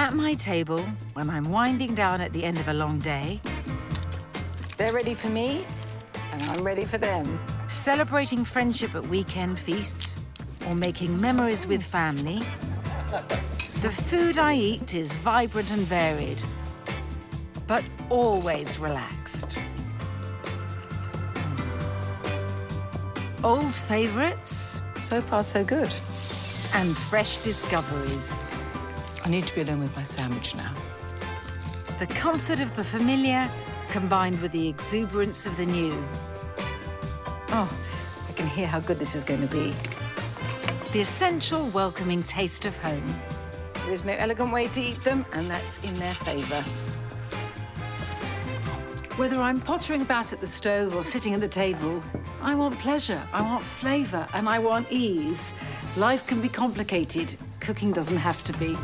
At my table, when I'm winding down at the end of a long day, They're ready for me, and I'm ready for them. celebrating friendship at weekend feasts, or making memories with family, the food I eat is vibrant and varied, but always relaxed. Old favorites So far, so good. and fresh discoveries. I need to be alone with my sandwich now. The comfort of the familiar combined with the exuberance of the new. Oh, I can hear how good this is going to be. The essential welcoming taste of home. There is no elegant way to eat them, and that's in their favour. Whether I'm pottering about at the stove or sitting at the table, I want pleasure, I want flavour, and I want ease. Life can be complicated. Cooking doesn't have to be.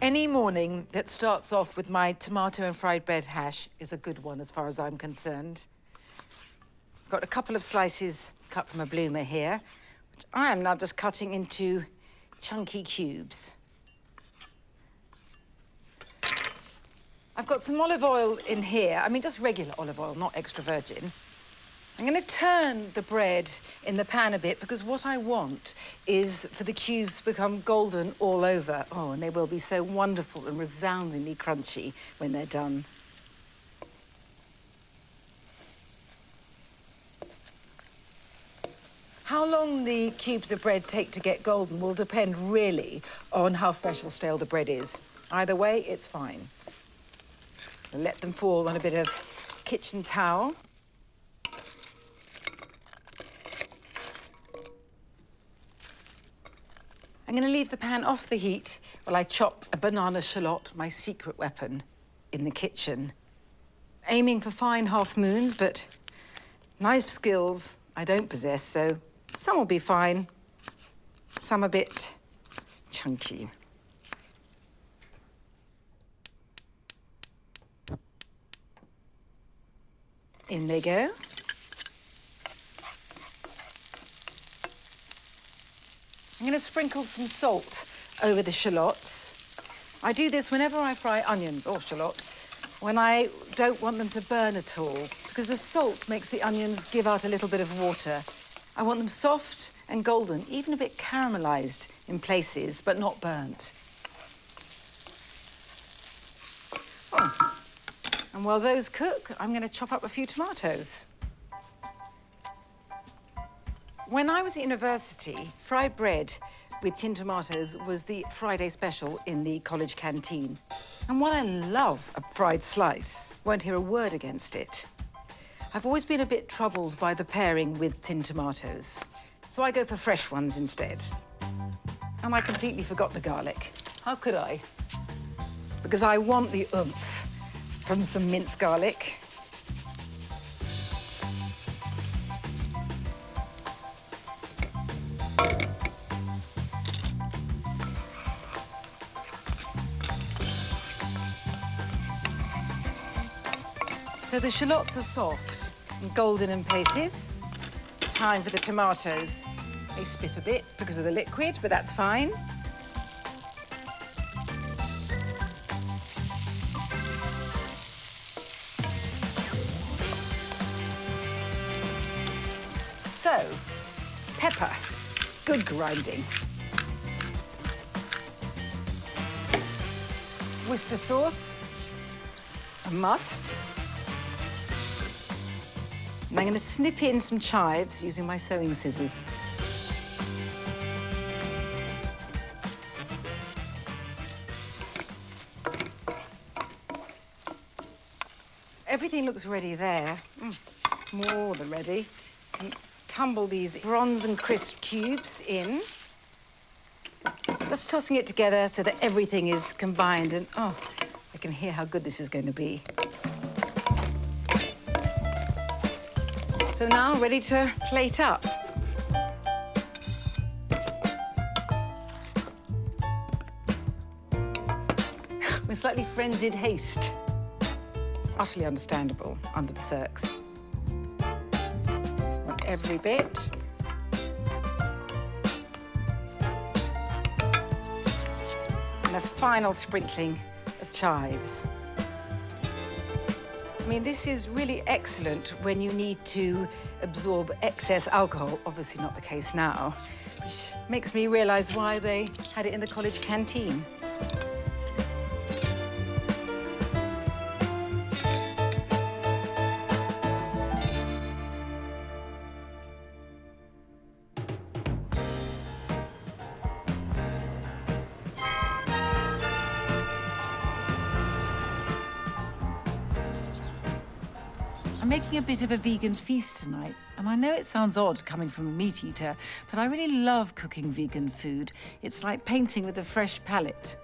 Any morning that starts off with my tomato and fried bread hash is a good one as far as I'm concerned. I've got a couple of slices cut from a bloomer here, which I am now just cutting into chunky cubes. I've got some olive oil in here. I mean, just regular olive oil, not extra virgin. I'm going to turn the bread in the pan a bit because what I want is for the cubes to become golden all over. Oh, and they will be so wonderful and resoundingly crunchy when they're done. How long the cubes of bread take to get golden will depend really on how fresh or stale the bread is. Either way, it's fine. I'll let them fall on a bit of kitchen towel. I'm going to leave the pan off the heat while I chop a banana shallot, my secret weapon, in the kitchen. Aiming for fine half moons, but knife skills I don't possess, so some will be fine, some a bit chunky. In they go. I'm going to sprinkle some salt over the shallots. I do this whenever I fry onions or shallots, when I don't want them to burn at all, because the salt makes the onions give out a little bit of water. I want them soft and golden, even a bit caramelised in places, but not burnt. Oh. And while those cook, I'm going to chop up a few tomatoes. When I was at university, fried bread with tin tomatoes was the Friday special in the college canteen. And while I love a fried slice, won't hear a word against it, I've always been a bit troubled by the pairing with tin tomatoes. So I go for fresh ones instead. And I completely forgot the garlic. How could I? Because I want the oomph from some minced garlic. So the shallots are soft and golden in places. Time for the tomatoes. They spit a bit because of the liquid, but that's fine. So, pepper, good grinding. Worcester sauce, a must. And I'm going to snip in some chives using my sewing scissors. Everything looks ready there. More than ready. And tumble these bronze and crisp cubes in. Just tossing it together so that everything is combined and, oh, I can hear how good this is going to be. So now, ready to plate up. With slightly frenzied haste. Utterly understandable under the circs. Want every bit. And a final sprinkling of chives. I mean, this is really excellent when you need to absorb excess alcohol. Obviously not the case now, which makes me realize why they had it in the college canteen. I'm making a bit of a vegan feast tonight, and I know it sounds odd coming from a meat eater, but I really love cooking vegan food. It's like painting with a fresh palette.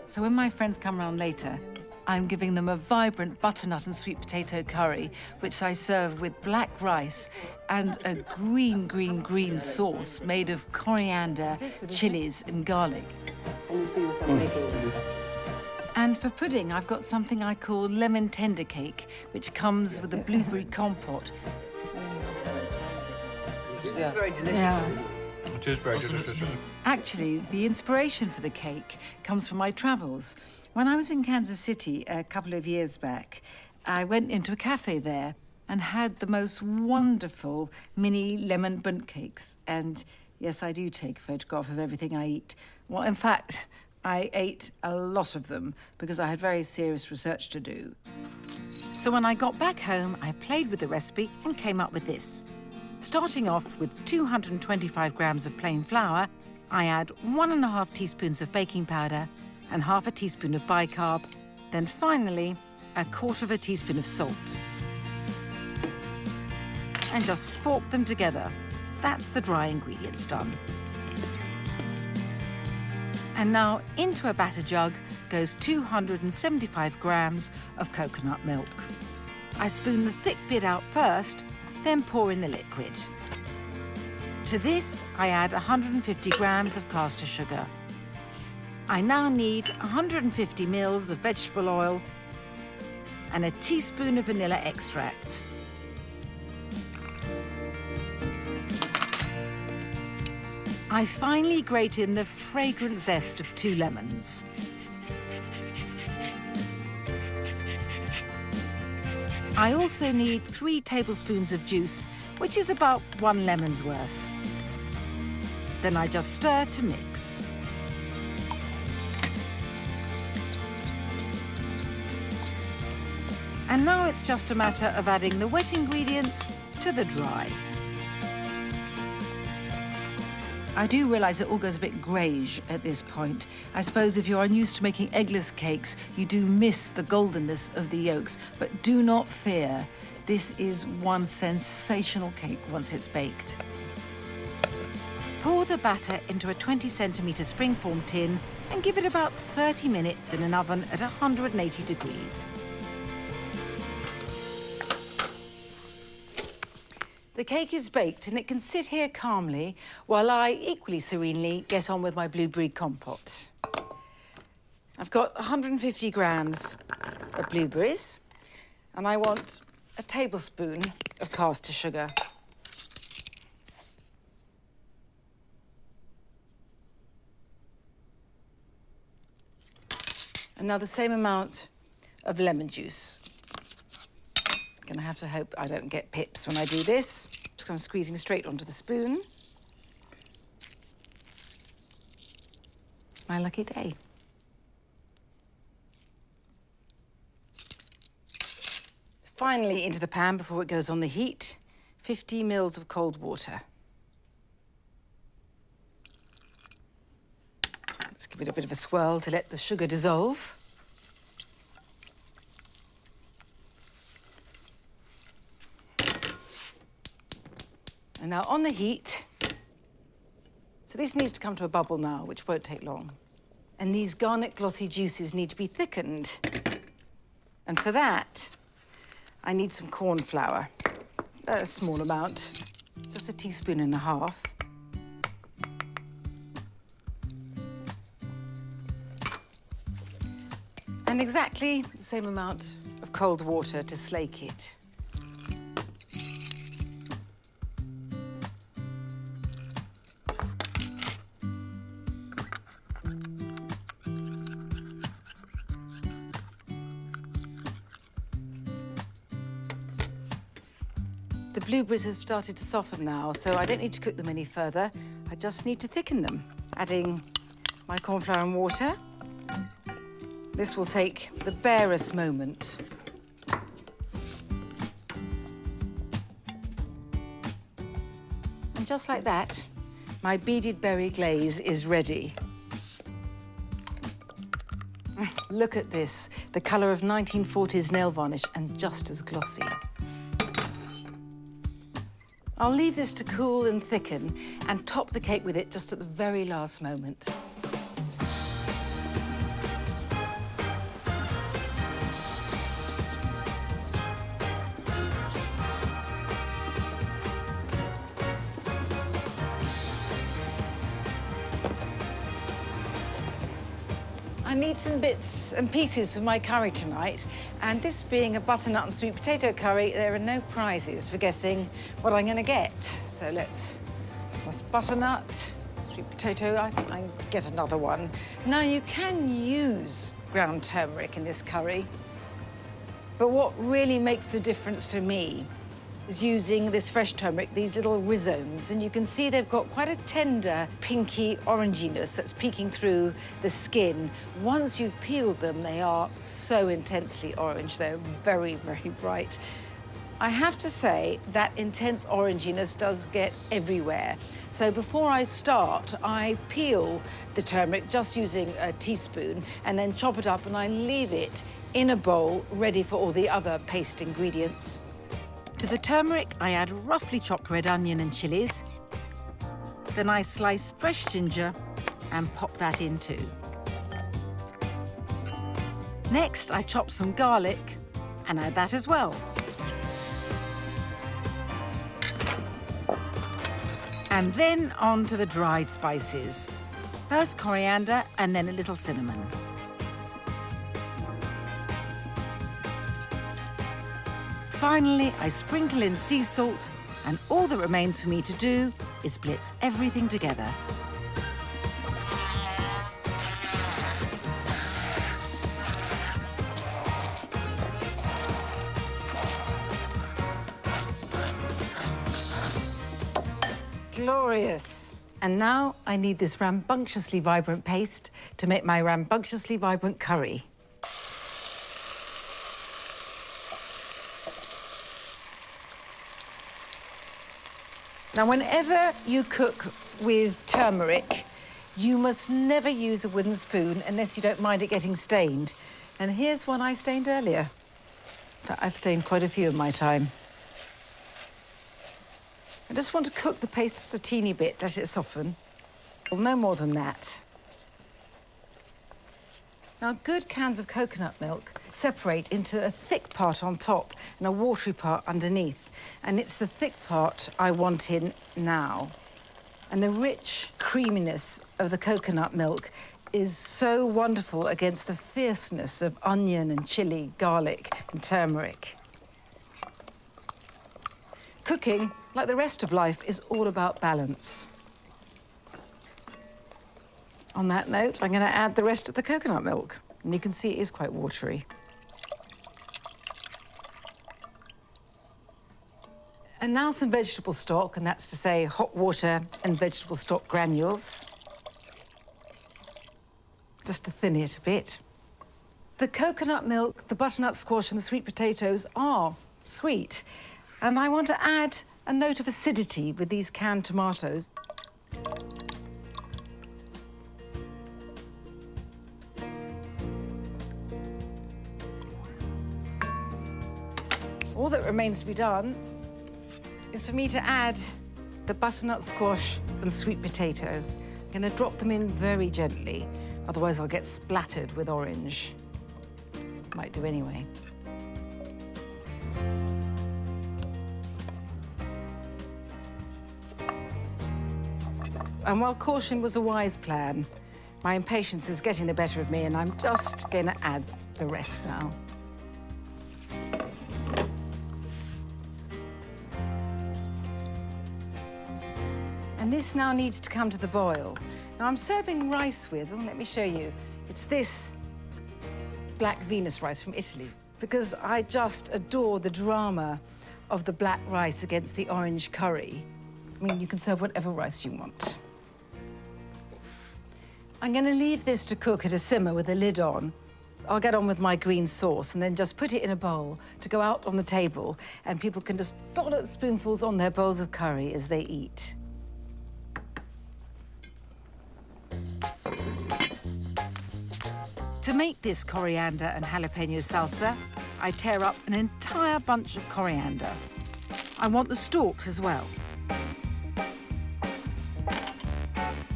So when my friends come round later, I'm giving them a vibrant butternut and sweet potato curry, which I serve with black rice and a green sauce made of coriander, chilies and garlic. And for pudding, I've got something I call lemon tender cake, which comes with a blueberry compote. This is very delicious. Yeah. It is very delicious. Actually, the inspiration for the cake comes from my travels. When I was in Kansas City a couple of years back, I went into a cafe there and had the most wonderful mini lemon bundt cakes. And yes, I do take a photograph of everything I eat. Well, in fact, I ate a lot of them because I had very serious research to do. So when I got back home, I played with the recipe and came up with this. Starting off with 225 grams of plain flour, I add 1.5 teaspoons of baking powder and half a teaspoon of bicarb, then finally 1/4 teaspoon of salt. And just fork them together. That's the dry ingredients done. And now into a batter jug goes 275 grams of coconut milk. I spoon the thick bit out first, then pour in the liquid. To this, I add 150 grams of caster sugar. I now need 150 ml of vegetable oil and a teaspoon of vanilla extract. I finally grate in the fragrant zest of 2 lemons. I also need 3 tablespoons of juice, which is about 1 lemon's worth. Then I just stir to mix. And now it's just a matter of adding the wet ingredients to the dry. I do realise it all goes a bit greige at this point. I suppose if you're unused to making eggless cakes, you do miss the goldenness of the yolks, but do not fear. This is one sensational cake once it's baked. Pour the batter into a 20-centimetre springform tin and give it about 30 minutes in an oven at 180 degrees. The cake is baked and it can sit here calmly while I, equally serenely, get on with my blueberry compote. I've got 150 grams of blueberries and I want a tablespoon of caster sugar. And now the same amount of lemon juice. Gonna have to hope I don't get pips when I do this. Just I'm squeezing straight onto the spoon. My lucky day. Finally into the pan before it goes on the heat, 50 ml of cold water. Let's give it a bit of a swirl to let the sugar dissolve. And now on the heat, so this needs to come to a bubble now, which won't take long. And these garnet glossy juices need to be thickened. And for that, I need some corn flour. a small amount, just a teaspoon and a half. And exactly the same amount of cold water to slake it. The blueberries have started to soften now, so I don't need to cook them any further. I just need to thicken them, adding my corn flour and water. This will take the barest moment. And just like that, my beaded berry glaze is ready. Look at this, the colour of 1940s nail varnish and just as glossy. I'll leave this to cool and thicken and top the cake with it just at the very last moment. I need some bits and pieces for my curry tonight, and this being a butternut and sweet potato curry, there are no prizes for guessing what I'm going to get. So let's slice butternut, sweet potato. I think I can get another one. Now, you can use ground turmeric in this curry, but what really makes the difference for me is using this fresh turmeric, these little rhizomes, and you can see they've got quite a tender pinky oranginess that's peeking through the skin. Once you've peeled them, they are so intensely orange. They're very, very bright. I have to say that intense oranginess does get everywhere. So before I start, I peel the turmeric just using a teaspoon and then chop it up and I leave it in a bowl ready for all the other paste ingredients. To the turmeric, I add roughly chopped red onion and chilies. Then I slice fresh ginger and pop that in too. Next, I chop some garlic and add that as well. And then on to the dried spices. First coriander and then a little cinnamon. Finally, I sprinkle in sea salt, and all that remains for me to do is blitz everything together. Glorious. And now I need this rambunctiously vibrant paste to make my rambunctiously vibrant curry. Now, whenever you cook with turmeric, you must never use a wooden spoon unless you don't mind it getting stained. And here's one I stained earlier. In fact, I've stained quite a few in my time. I just want to cook the paste just a teeny bit, let it soften. Well, no more than that. Now, good cans of coconut milk separate into a thick part on top and a watery part underneath. And it's the thick part I want in now. And the rich creaminess of the coconut milk is so wonderful against the fierceness of onion and chili, garlic and turmeric. Cooking, like the rest of life, is all about balance. On that note, I'm going to add the rest of the coconut milk. And you can see it is quite watery. And now some vegetable stock, and that's to say hot water and vegetable stock granules. Just to thin it a bit. The coconut milk, the butternut squash and the sweet potatoes are sweet. And I want to add a note of acidity with these canned tomatoes. All that remains to be done is for me to add the butternut squash and sweet potato. I'm going to drop them in very gently, otherwise I'll get splattered with orange. Might do anyway. And while caution was a wise plan, my impatience is getting the better of me, and I'm just going to add the rest now. And this now needs to come to the boil. Now, I'm serving rice with, let me show you. It's this Black Venus rice from Italy, because I just adore the drama of the black rice against the orange curry. I mean, you can serve whatever rice you want. I'm going to leave this to cook at a simmer with a lid on. I'll get on with my green sauce and then just put it in a bowl to go out on the table, and people can just dollop spoonfuls on their bowls of curry as they eat. To make this coriander and jalapeno salsa, I tear up an entire bunch of coriander. I want the stalks as well.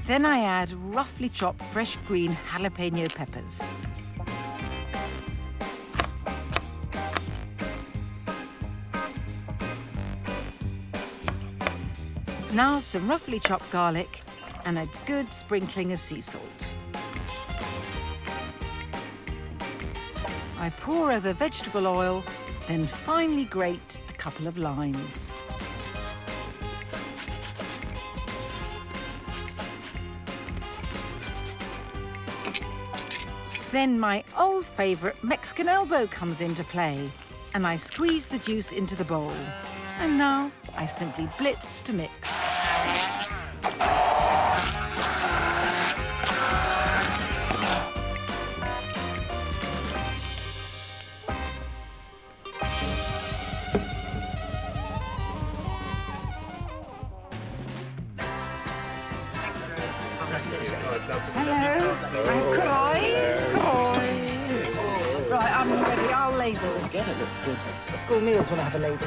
Then I add roughly chopped fresh green jalapeno peppers. Now some roughly chopped garlic and a good sprinkling of sea salt. I pour over vegetable oil, then finely grate a couple of limes. Then my old favourite Mexican elbow comes into play, and I squeeze the juice into the bowl. And now I simply blitz to mix. Right, I'm ready. I'll label. Again, it looks good. The school meals will have a label.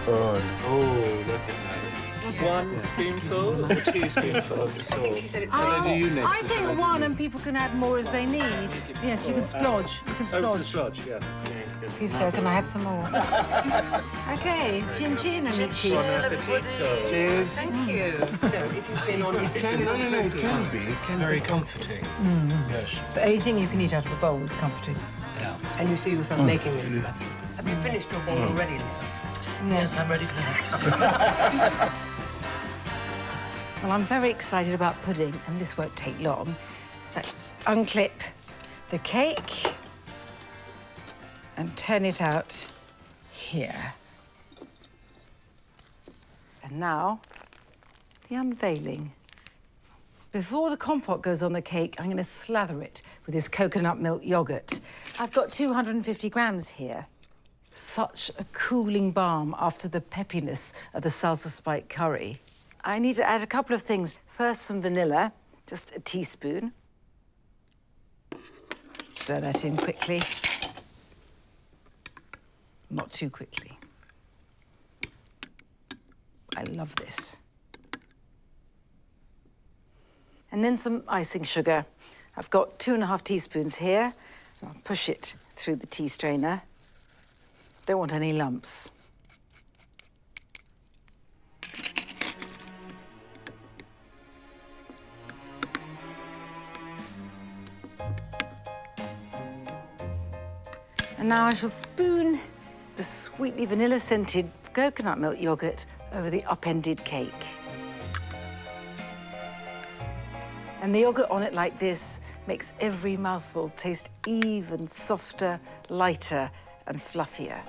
Oh, look at that. 1 spoonful or 2 spoonful of the sauce? Oh, I think one, and people can add more as they need. Yes, you can splodge. You can Oh, it's splodge. the splodge, yes. Please, sir, can I have some more? Okay, chin chin, amici. Cheers. Thank you. No, if you've been on it can It can be. Very comforting. Yes. But anything you can eat out of a bowl is comforting. Yeah. and you see yourself making it. Have you finished your bowl already, Lisa? Yes, I'm ready for the next. Well, I'm very excited about pudding, and this won't take long. So, unclip the cake and turn it out here. And now, the unveiling. Before the compote goes on the cake, I'm going to slather it with this coconut milk yogurt. I've got 250 grams here. Such a cooling balm after the peppiness of the salsa spike curry. I need to add a couple of things. First, some vanilla, just a teaspoon. Stir that in quickly. Not too quickly. I love this. And then some icing sugar. I've got 2½ teaspoons here. I'll push it through the tea strainer. Don't want any lumps. And now I shall spoon the sweetly vanilla-scented coconut milk yogurt over the upended cake. And the yogurt on it like this makes every mouthful taste even softer, lighter, and fluffier.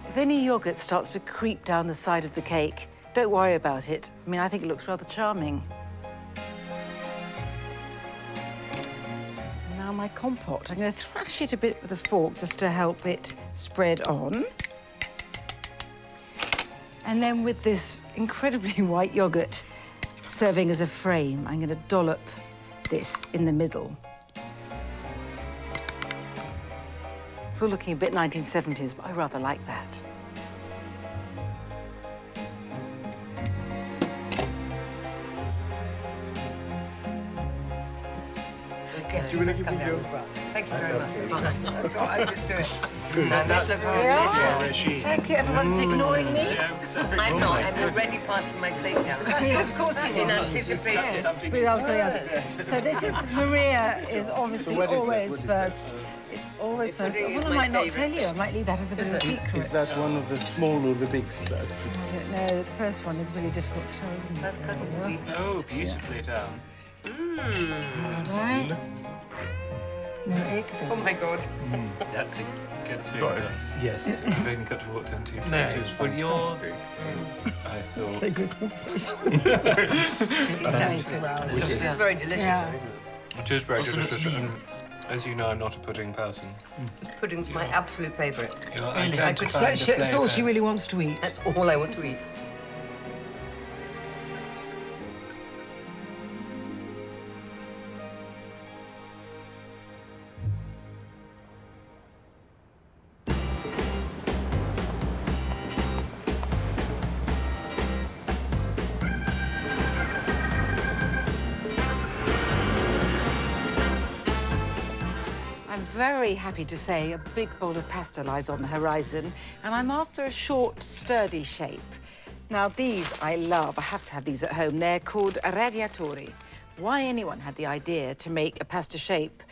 If any yogurt starts to creep down the side of the cake, don't worry about it. I mean, I think it looks rather charming. Now my compote. I'm going to thrash it a bit with a fork just to help it spread on. And then with this incredibly white yogurt serving as a frame, I'm going to dollop this in the middle. It's all looking a bit 1970s, but I rather like that. Yes, you want to come down as well. Thank you very much. That's all, I just do it. That's looks where she is. Thank you, everyone's ignoring me. I'm not. I'm already passing my plate down. Yes, of course you In are. anticipation. But also, yes. So this is, Maria is obviously what is that? always What is first. It's always first. pudding is Well, I my might not tell favourite. you. I might leave that as a bit of a secret. Is that one of the small or the big slugs? I don't know. The first one is really difficult to tell, isn't it? That's cut in the deepest. Oh, beautifully done. Right. No egg. Oh my God. That's a good spirit. Yes, I've only got to walk down 2 places. Well, you're... I thought... This is very delicious, Yeah. though, isn't it? It is very delicious. And as you know, I'm not a pudding person. Pudding's my absolute favourite. You're Really, I could identifying the That's all she flavours. really wants to eat. That's all I want to eat. I'm very happy to say a big bowl of pasta lies on the horizon, and I'm after a short, sturdy shape. Now, these I love. I have to have these at home. They're called radiatori. Why anyone had the idea to make a pasta shape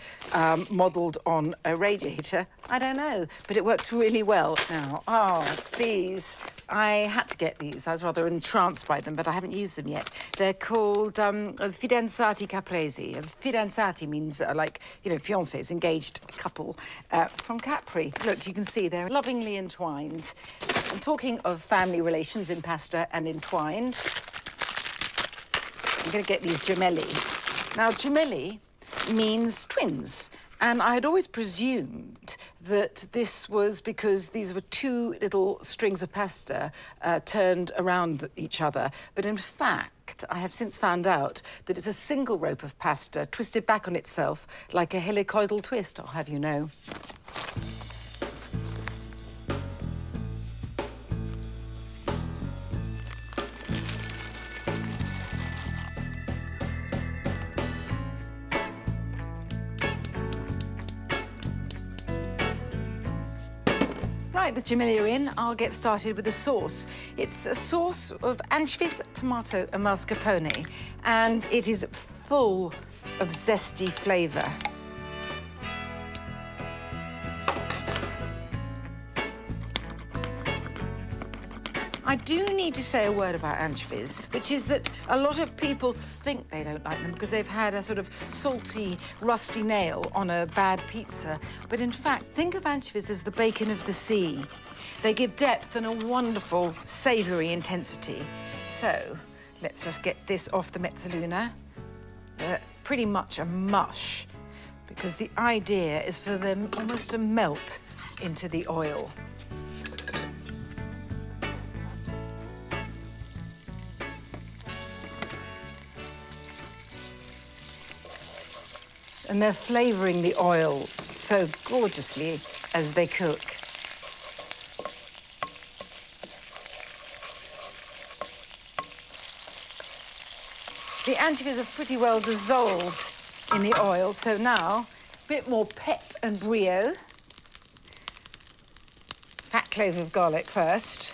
modelled on a radiator, I don't know, but it works really well. Now, these, I had to get these. I was rather entranced by them, but I haven't used them yet. They're called fidanzati capresi. Fidanzati means, like, you know, fiancés, engaged couple from Capri. Look, you can see they're lovingly entwined. I'm talking of family relations in pasta and entwined. I'm going to get these gemelli. Now, gemelli means twins, and I had always presumed that this was because these were 2 little strings of pasta turned around each other. But in fact, I have since found out that it's a single rope of pasta twisted back on itself like a helicoidal twist, I'll have you know. Right, the gemelli are in. I'll get started with the sauce. It's a sauce of anchovies, tomato and mascarpone, and it is full of zesty flavour. I do need to say a word about anchovies, which is that a lot of people think they don't like them because they've had a sort of salty, rusty nail on a bad pizza. But in fact, think of anchovies as the bacon of the sea. They give depth and a wonderful, savoury intensity. So, let's just get this off the mezzaluna. Pretty much a mush, because the idea is for them almost to melt into the oil. And they're flavouring the oil so gorgeously as they cook. The anchovies are pretty well dissolved in the oil, so now a bit more pep and brio. Fat clove of garlic first.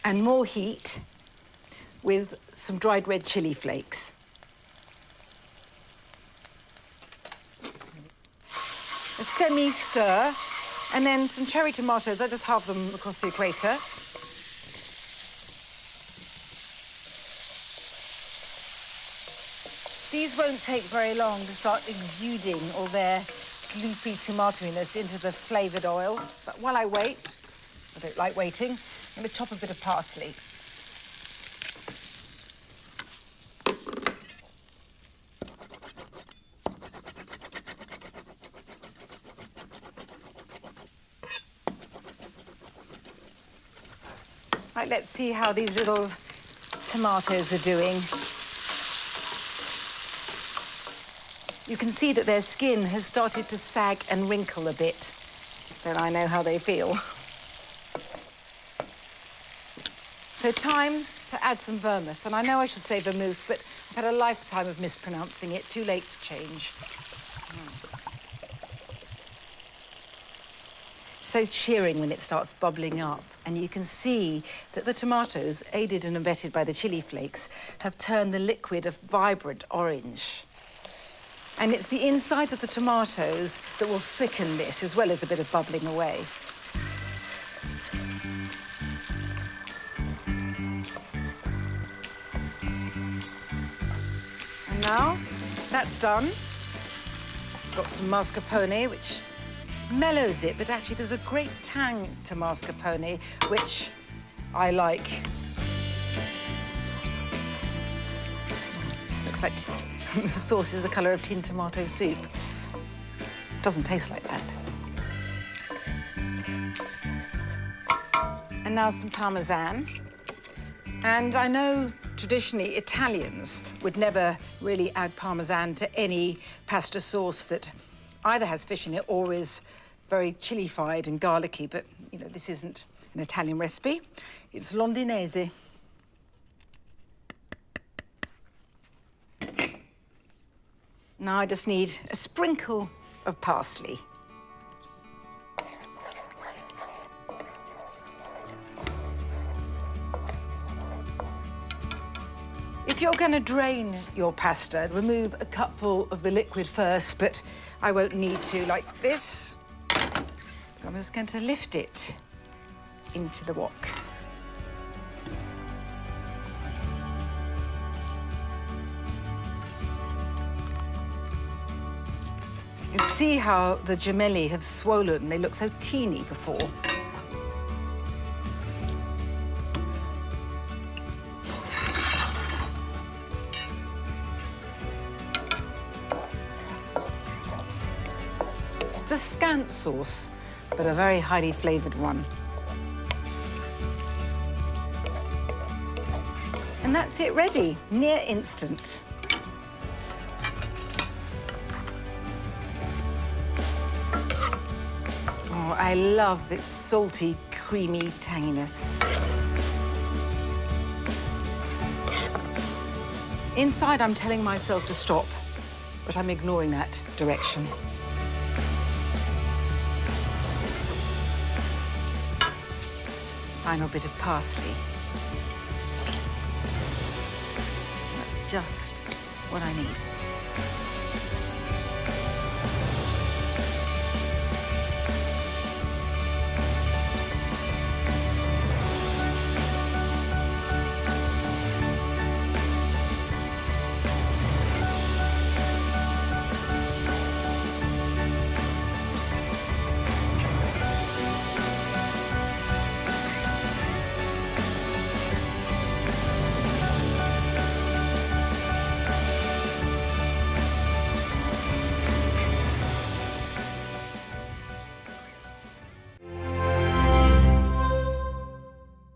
And more heat with some dried red chili flakes. A semi-stir, and then some cherry tomatoes. I just halve them across the equator. These won't take very long to start exuding all their gloopy tomatoiness into the flavoured oil. But while I wait, I don't like waiting, I'm going to chop a bit of parsley. Right, let's see how these little tomatoes are doing. You can see that their skin has started to sag and wrinkle a bit. Then I know how they feel. So time to add some vermouth. And I know I should say vermouth, but I've had a lifetime of mispronouncing it. Too late to change. So cheering when it starts bubbling up. And you can see that the tomatoes, aided and abetted by the chili flakes, have turned the liquid a vibrant orange. And it's the insides of the tomatoes that will thicken this, as well as a bit of bubbling away. And now that's done. Got some mascarpone, which mellows it, but actually there's a great tang to mascarpone, which I like. Looks like the sauce is the colour of tin tomato soup. Doesn't taste like that. And now some Parmesan. And I know traditionally Italians would never really add Parmesan to any pasta sauce that either has fish in it or is very chili-fied and garlicky, but, you know, this isn't an Italian recipe. It's Londinese. Now I just need a sprinkle of parsley. If you're going to drain your pasta, remove a cupful of the liquid first, but I won't need to, like this. So I'm just going to lift it into the wok. You can see how the gemelli have swollen. They look so teeny before. It's a scant sauce, but a very highly flavoured one. And that's it ready, near instant. Oh, I love its salty, creamy tanginess. Inside, I'm telling myself to stop, but I'm ignoring that direction. Final bit of parsley. That's just what I need.